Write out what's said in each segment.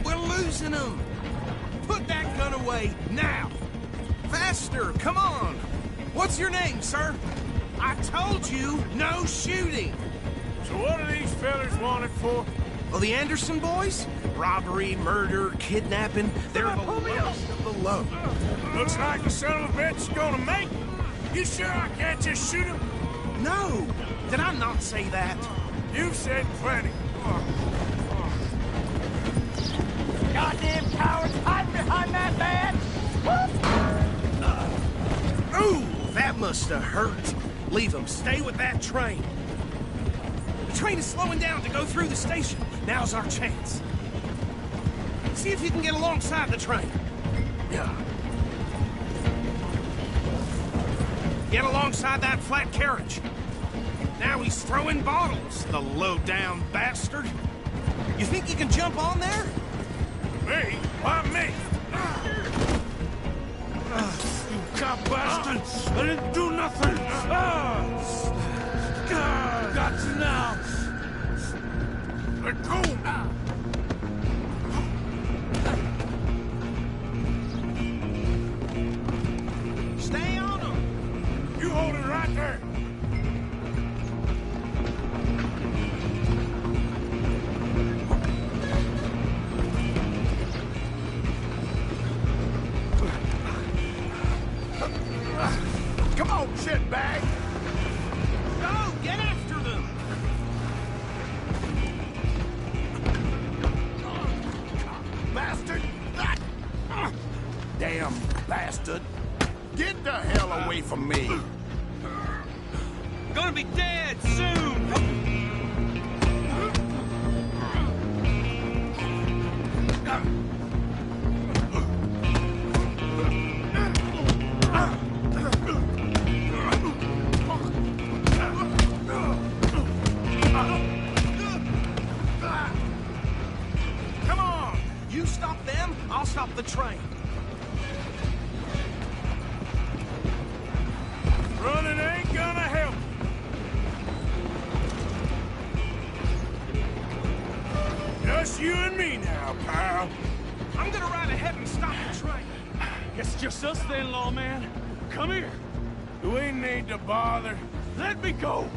We're losing them. Put that gun away, now. Faster, come on. What's your name, sir? I told you, no shooting. So what are these fellas wanted for? Well, the Anderson boys? Robbery, murder, kidnapping. They're the lowest of the low. Looks like the son of a bitch is gonna make it. You sure I can't just shoot him? No! Did I not say that? You've said plenty. Goddamn cowards hiding behind that van! Ooh, that must have hurt. Leave them. Stay with that train. The train is slowing down to go through the station. Now's our chance. See if you can get alongside the train. Yeah. Get alongside that flat carriage. Now he's throwing bottles, the low-down bastard. You think you can jump on there? Me? Why me? You cop bastard! I didn't do nothing! Got you now! Let go! Stay on him! You hold it right there! Come on, shitbag! Go! Get after them! Bastard! Damn bastard! Get the hell away from me! Gonna be dead soon! Come on! You stop them, I'll stop the train. Running ain't gonna help. Just you and me now, pal. I'm gonna ride ahead and stop the train. Guess just us then, lawman. Come here. Do we need to bother? Let me go.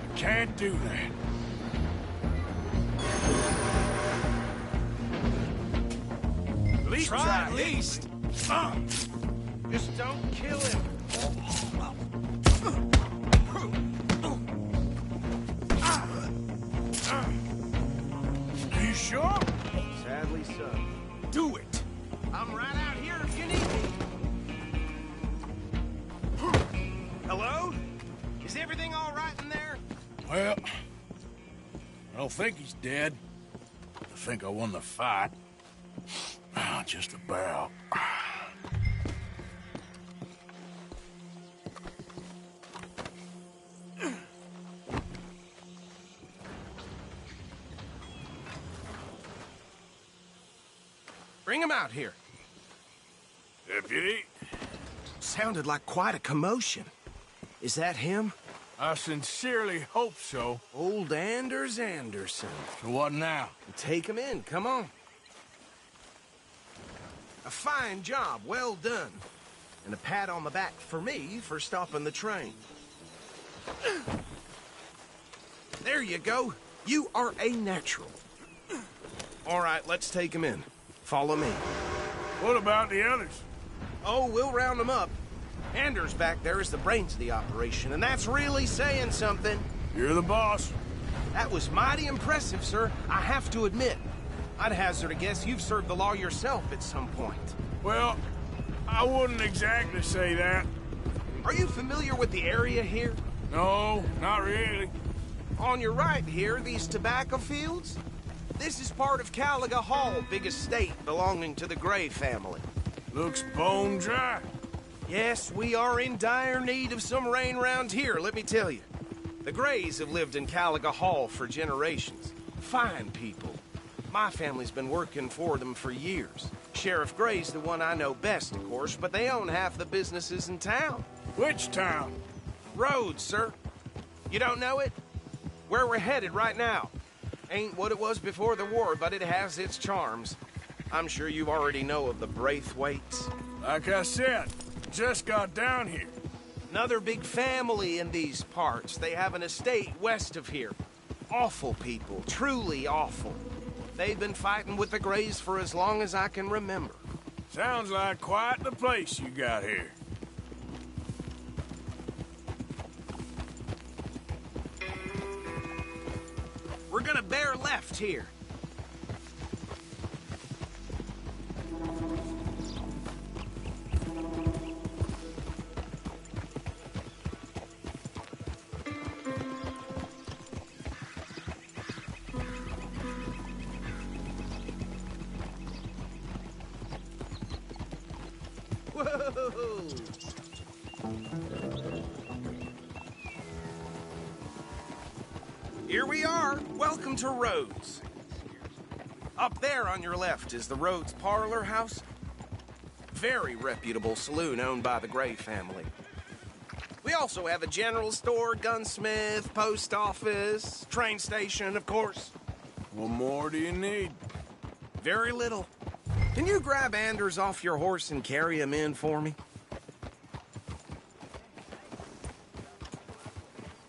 I can't do that. At least Try at least. Just don't kill him. Are you sure? Sadly so. Do it! I'm right out here if you need me. Hello? Is everything all right in there? Well, I don't think he's dead. I think I won the fight. Just about. Bring him out here. Deputy, Sounded like quite a commotion. Is that him? I sincerely hope so. Old Anders Anderson. So what now? Take him in, come on. A fine job, well done. And a pat on the back for me for stopping the train. There you go. You are a natural. All right, let's take him in. Follow me. What about the others? Oh, we'll round them up. Anders back there is the brains of the operation, and that's really saying something. You're the boss. That was mighty impressive, sir. I have to admit. I'd hazard a guess you've served the law yourself at some point. Well, I wouldn't exactly say that. Are you familiar with the area here? No, not really. On your right here, these tobacco fields? This is part of Caliga Hall, big estate belonging to the Gray family. Looks bone dry. Yes, we are in dire need of some rain round here, let me tell you. The Grays have lived in Caliga Hall for generations. Fine people. My family's been working for them for years. Sheriff Gray's the one I know best, of course, but they own half the businesses in town. Which town? Rhodes, sir. You don't know it? Where we're headed right now. Ain't what it was before the war, but it has its charms. I'm sure you already know of the Braithwaites. Like I said, just got down here. Another big family in these parts. They have an estate west of here. Awful people, truly awful. They've been fighting with the Greys for as long as I can remember. Sounds like quite the place you got here. We're gonna bear left here. Whoa! Here we are. Welcome to Rhodes. Up there on your left is the Rhodes Parlor House. Very reputable saloon owned by the Gray family. We also have a general store, gunsmith, post office, train station, of course. What more do you need? Very little. Can you grab Anders off your horse and carry him in for me?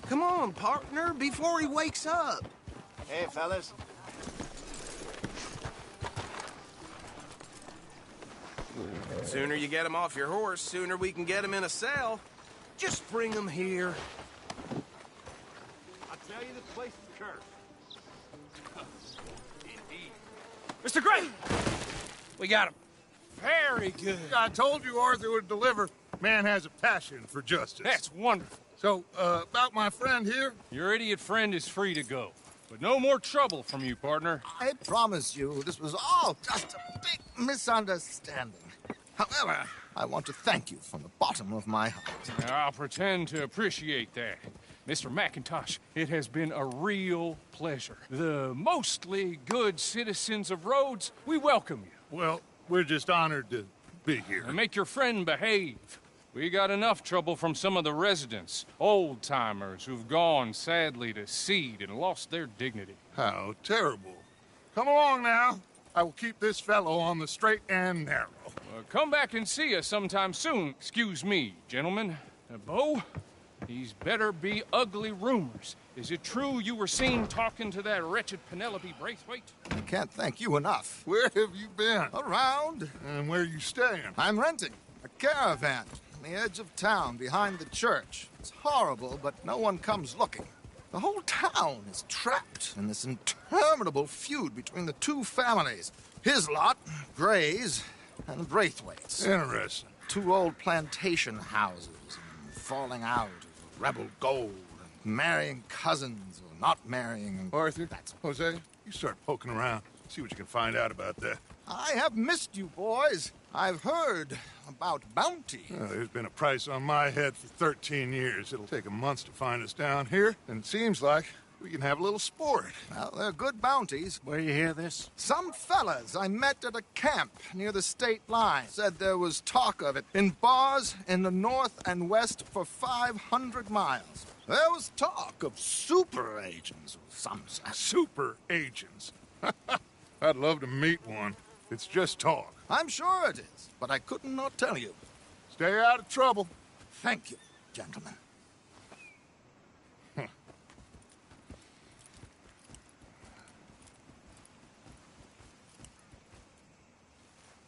Come on, partner, before he wakes up. Hey, fellas. Sooner you get him off your horse, sooner we can get him in a cell. Just bring him here. I tell you, this place is cursed. Indeed. Mr. Gray! We got him. Very good. I told you Arthur would deliver. Man has a passion for justice. That's wonderful. So, about my friend here? Your idiot friend is free to go. But no more trouble from you, partner. I promise you, this was all just a big misunderstanding. However, I want to thank you from the bottom of my heart. I'll pretend to appreciate that. Mr. McIntosh, it has been a real pleasure. The mostly good citizens of Rhodes, we welcome you. Well, we're just honored to be here. And make your friend behave. We got enough trouble from some of the residents, old-timers who've gone, sadly, to seed and lost their dignity. How terrible. Come along now. I will keep this fellow on the straight and narrow. Come back and see us sometime soon. Excuse me, gentlemen. Bo, these better be ugly rumors. Is it true you were seen talking to that wretched Penelope Braithwaite? I can't thank you enough. Where have you been? Around. And where are you staying? I'm renting a caravan on the edge of town behind the church. It's horrible, but no one comes looking. The whole town is trapped in this interminable feud between the two families. His lot, Gray's, and the Braithwaites. Interesting. Two old plantation houses, and falling out of rebel gold, and marrying cousins or not marrying. And Arthur, that's Jose, you start poking around. See what you can find out about that. I have missed you, boys. I've heard about bounty. There's been a price on my head for 13 years. It'll take 'em months to find us down here, and it seems like we can have a little sport. Well, they're good bounties. Where you hear this? Some fellas I met at a camp near the state line said there was talk of it in bars in the north and west for 500 miles. There was talk of super agents of some sort. Super agents. I'd love to meet one. It's just talk. I'm sure it is, but I couldn't not tell you. Stay out of trouble. Thank you, gentlemen.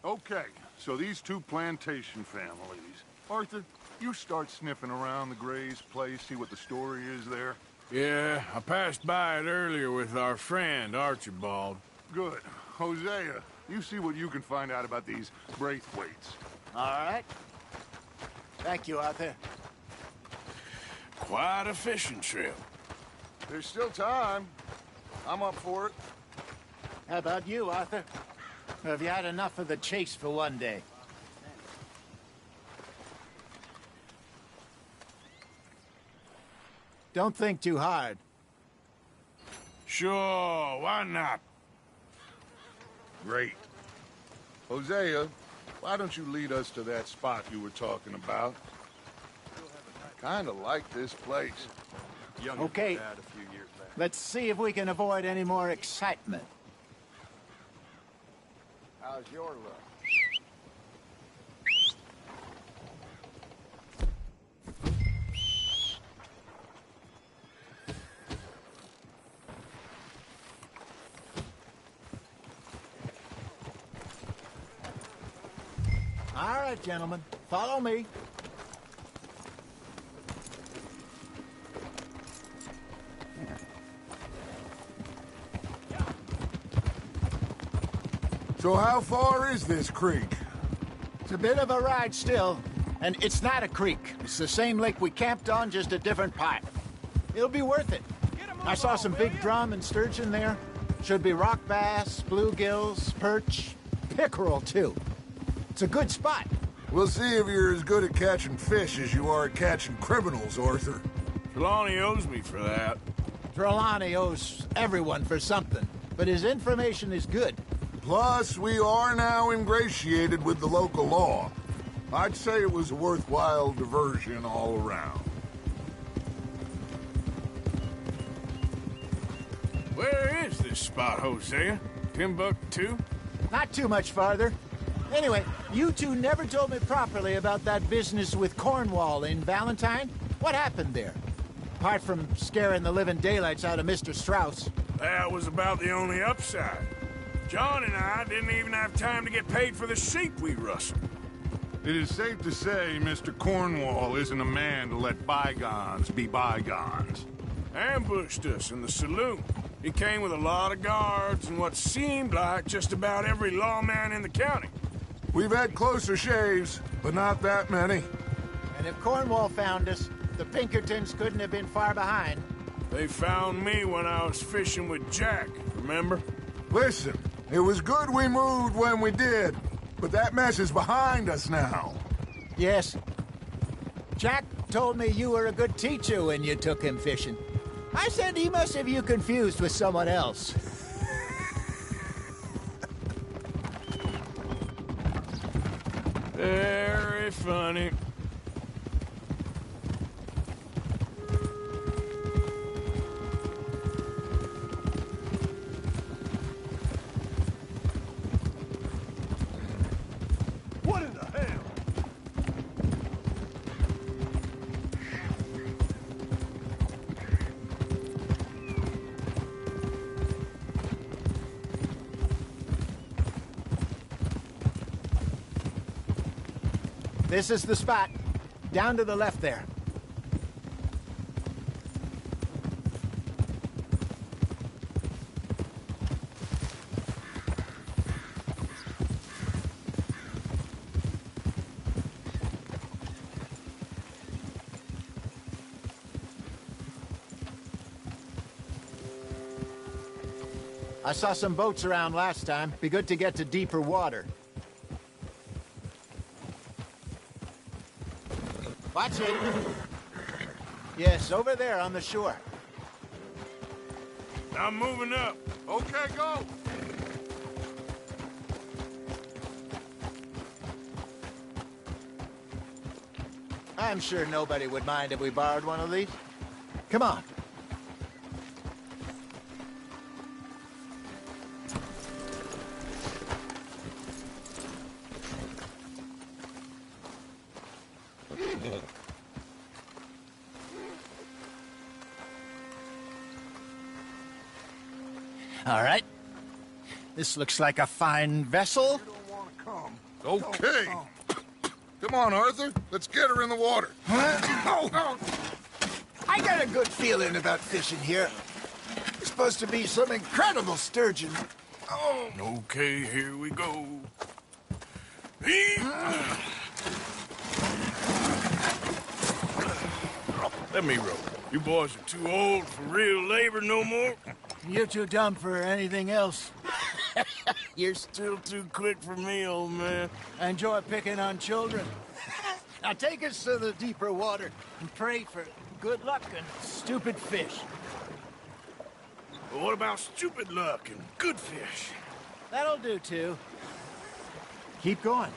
Okay, so these two plantation families. Arthur, you start sniffing around the Gray's place, see what the story is there. Yeah, I passed by it earlier with our friend, Archibald. Good. Hosea, you see what you can find out about these Braithwaites. All right. Thank you, Arthur. Quite a fishing trip. There's still time. I'm up for it. How about you, Arthur? Or have you had enough of the chase for one day? Don't think too hard. Sure, why not? Great. Hosea, why don't you lead us to that spot you were talking about? Kinda like this place. Okay. A few years back. Let's see if we can avoid any more excitement. How's your luck? All right, gentlemen, follow me. So how far is this creek? It's a bit of a ride still, and it's not a creek. It's the same lake we camped on, just a different part. It'll be worth it. I saw some big drum and sturgeon there. Should be rock bass, bluegills, perch, pickerel, too. It's a good spot. We'll see if you're as good at catching fish as you are at catching criminals, Arthur. Trelawney owes me for that. Trelawney owes everyone for something, but his information is good. Plus, we are now ingratiated with the local law. I'd say it was a worthwhile diversion all around. Where is this spot, Hosea? Timbuktu? Not too much farther. Anyway, you two never told me properly about that business with Cornwall in Valentine. What happened there? Apart from scaring the living daylights out of Mr. Strauss. That was about the only upside. John and I didn't even have time to get paid for the sheep we rustled. It is safe to say Mr. Cornwall isn't a man to let bygones be bygones. Ambushed us in the saloon. He came with a lot of guards and what seemed like just about every lawman in the county. We've had closer shaves, but not that many. And if Cornwall found us, the Pinkertons couldn't have been far behind. They found me when I was fishing with Jack, remember? Listen, it was good we moved when we did, but that mess is behind us now. Yes. Jack told me you were a good teacher when you took him fishing. I said he must have you confused with someone else. Very funny. What in the hell? This is the spot. Down to the left there. I saw some boats around last time. Be good to get to deeper water. Watch it. Yes, over there on the shore. I'm moving up. Okay, go. I'm sure nobody would mind if we borrowed one of these. Come on. All right. This looks like a fine vessel. Okay. Come on, Arthur. Let's get her in the water. I got a good feeling about fishing here. There's supposed to be some incredible sturgeon. Oh. Okay, here we go. Let me row. You boys are too old for real labor no more. You're too dumb for anything else. You're still too quick for me, old man. I enjoy picking on children. Now take us to the deeper water and pray for good luck and stupid fish. But what about stupid luck and good fish? That'll do, too. Keep going.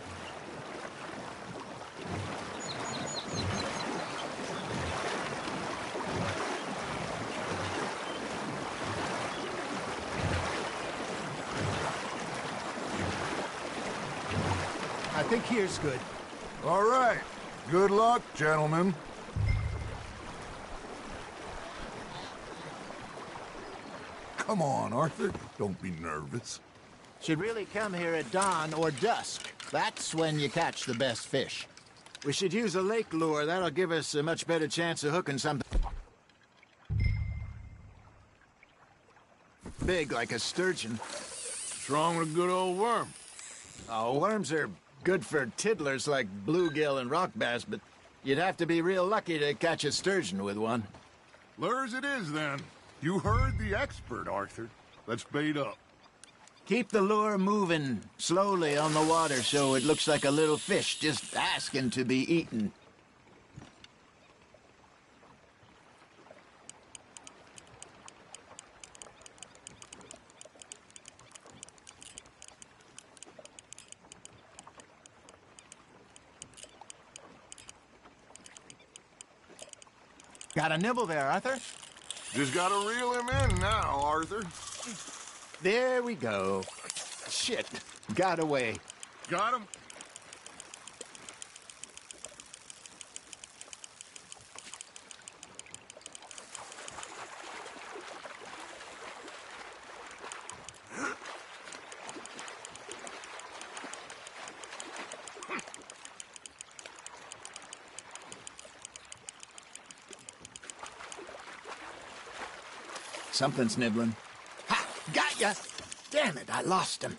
think here's good. All right. Good luck, gentlemen. Come on, Arthur. Don't be nervous. Should really come here at dawn or dusk. That's when you catch the best fish. We should use a lake lure. That'll give us a much better chance of hooking something big like a sturgeon. What's wrong with a good old worm? Oh, worms are good for tiddlers like bluegill and rock bass, but you'd have to be real lucky to catch a sturgeon with one. Lures it is, then. You heard the expert, Arthur. Let's bait up. Keep the lure moving slowly on the water so it looks like a little fish just asking to be eaten. Got a nibble there, Arthur? Just gotta reel him in now, Arthur. There we go. Shit, got away. Got him? Something's nibbling. Ha! Got ya! Damn it, I lost him.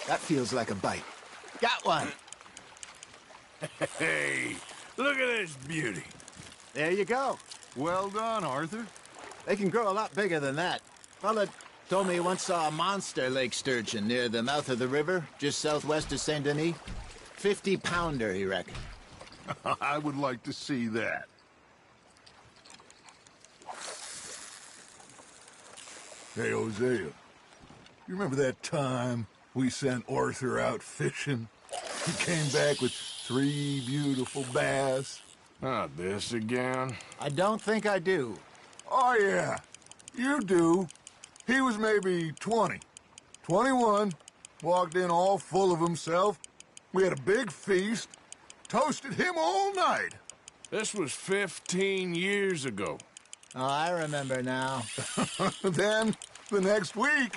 That feels like a bite. Got one. Hey, look at this beauty. There you go. Well done, Arthur. They can grow a lot bigger than that. Fella told me he once saw a monster lake sturgeon near the mouth of the river, just southwest of Saint Denis. 50-pounder, he reckoned. I would like to see that. Hey, Hosea. You remember that time we sent Arthur out fishing? He came back with 3 beautiful bass. Not this again. I don't think I do. Oh, yeah. You do. He was maybe 20. 21. Walked in all full of himself. We had a big feast. Toasted him all night. This was 15 years ago. Oh, I remember now. Then, the next week,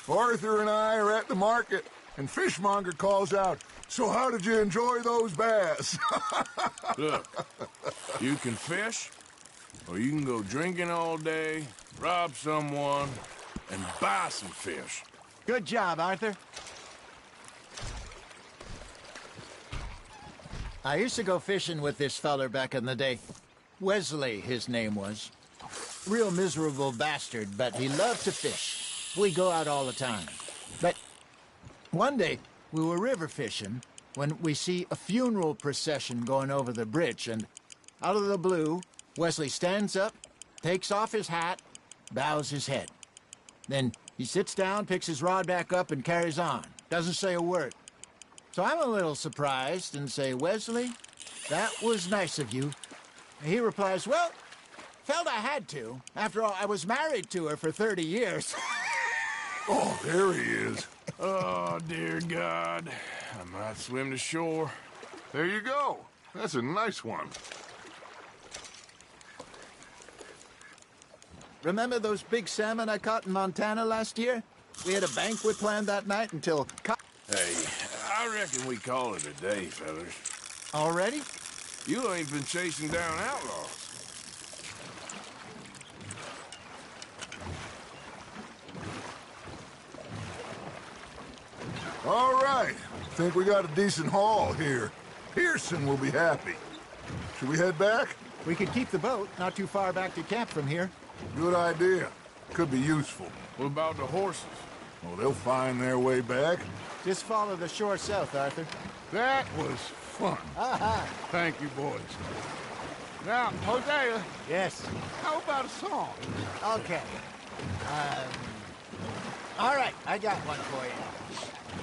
Arthur and I are at the market, and Fishmonger calls out, "So how did you enjoy those bass?" Look, you can fish, or you can go drinking all day, rob someone, and buy some fish. Good job, Arthur. I used to go fishing with this feller back in the day. Wesley, his name was. Real miserable bastard, but he loved to fish. We go out all the time. But one day, we were river fishing when we see a funeral procession going over the bridge, and out of the blue, Wesley stands up, takes off his hat, bows his head. Then he sits down, picks his rod back up, and carries on. Doesn't say a word. So I'm a little surprised and say, "Wesley, that was nice of you." And he replies, "Well, felt I had to. After all, I was married to her for 30 years. Oh, there he is. Oh, dear God. I might swim to shore. There you go. That's a nice one. Remember those big salmon I caught in Montana last year? We had a banquet planned that night until... Hey, I reckon we call it a day, fellas. Already? You ain't been chasing down outlaws. All right. Think we got a decent haul here. Pearson will be happy. Should we head back? We could keep the boat, not too far back to camp from here. Good idea. Could be useful. What about the horses? Oh, they'll find their way back. Just follow the shore south, Arthur. That was fun. Thank you, boys. Now, Hosea, Yes. how about a song? Okay. All right, I got one for you.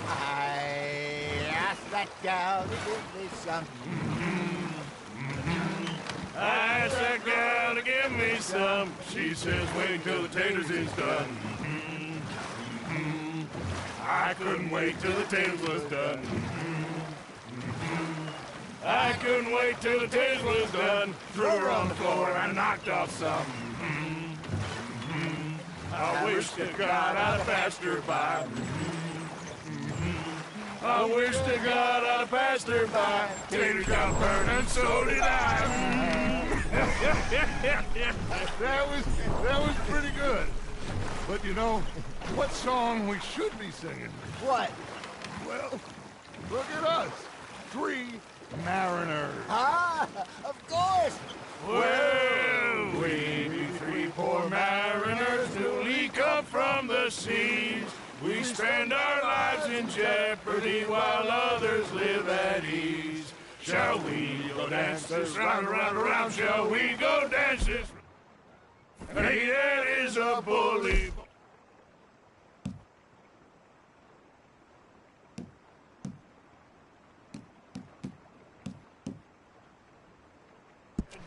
I asked that gal to give me some. I asked that gal to give me some. She says, wait till the taters is done. I couldn't wait till the taters was done. I couldn't wait till the taters was done. Threw her on the floor and knocked off some. I wish to God I'd have passed her by. I wish to God I'd have passed her by. Taters got burned and so did I. That was pretty good. But you know, what song we should be singing? What? Well, look at us. 3 mariners. Ah, of course. Well, we be 3 poor mariners newly come from the seas. We spend our lives in jeopardy while others live at ease. Shall we go dance this round, around, around? Shall we go dance this? Hey, that is a bully.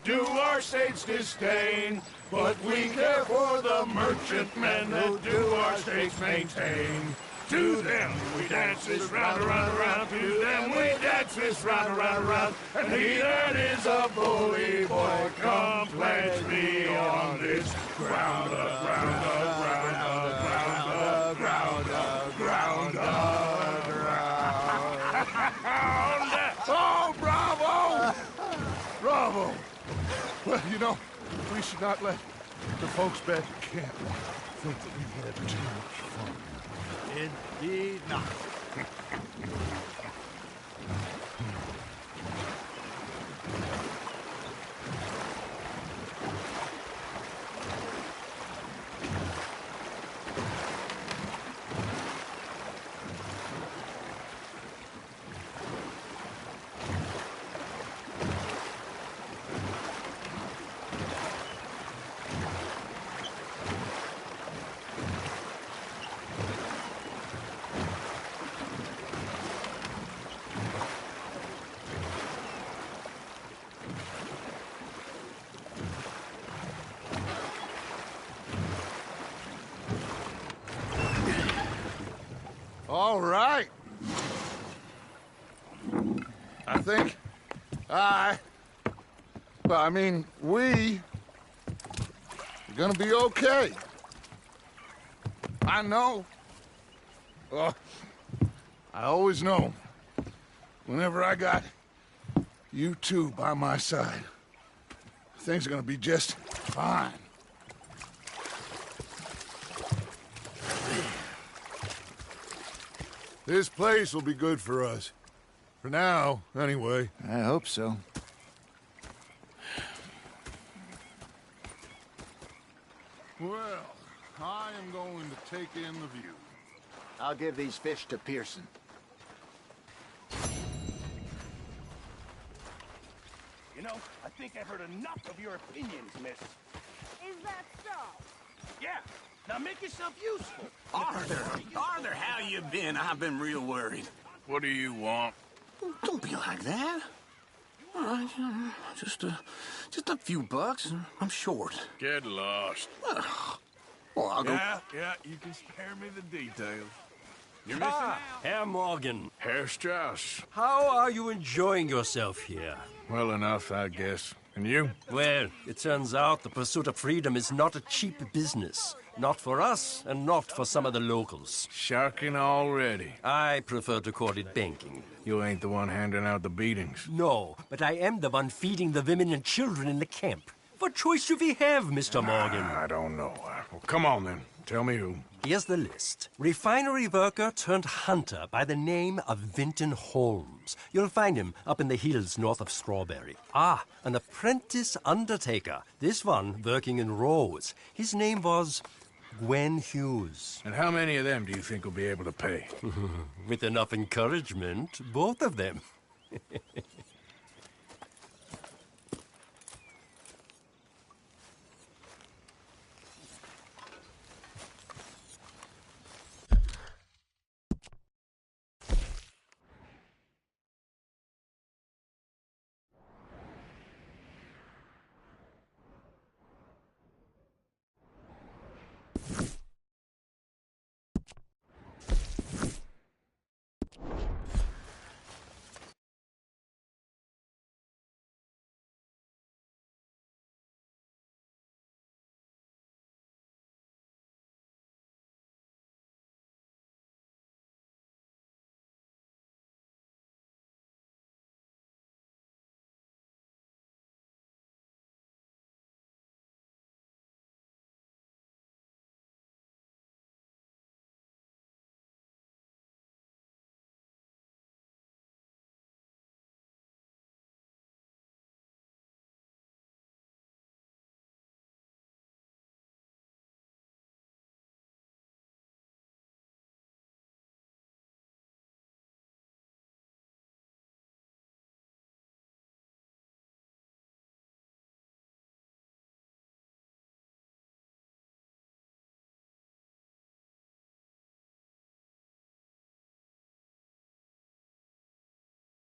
Do our states disdain, but we care for the merchantmen that do our states maintain. To them we dance this round, around, around. To them we dance this round, around, around. And he that is a bully boy, come pledge me on this ground up, ground up, ground up, ground up, ground up, ground up, ground up. Oh, bravo! Bravo! Well, you know, we should not let the folks back at camp think that we've had too much fun. Indeed not. All right. I think we are gonna be okay. I know. Oh, I always know. Whenever I got you two by my side, things are gonna be just fine. This place will be good for us. For now, anyway. I hope so. Well, I am going to take in the view. I'll give these fish to Pearson. You know, I think I've heard enough of your opinions, miss. Is that so? Yeah, now make yourself useful. Arthur, how you been? I've been real worried. What do you want? Don't be like that. All right, just a few bucks. I'm short. Get lost. Well, I'll go. Yeah, you can spare me the details. You're missing out. Herr Morgan, Herr Strauss. how are you enjoying yourself here? Well enough, I guess. And you? Well, it turns out the pursuit of freedom is not a cheap business. Not for us, and not for some of the locals. Sharking already. I prefer to call it banking. You ain't the one handing out the beatings. No, but I am the one feeding the women and children in the camp. What choice do we have, Mr. Morgan? I don't know. Well, come on, then. Tell me who. Here's the list. Refinery worker turned hunter by the name of Vinton Holmes. You'll find him up in the hills north of Strawberry. An apprentice undertaker. This one working in Rose. His name was Gwen Hughes. And how many of them do you think will be able to pay? With enough encouragement, both of them.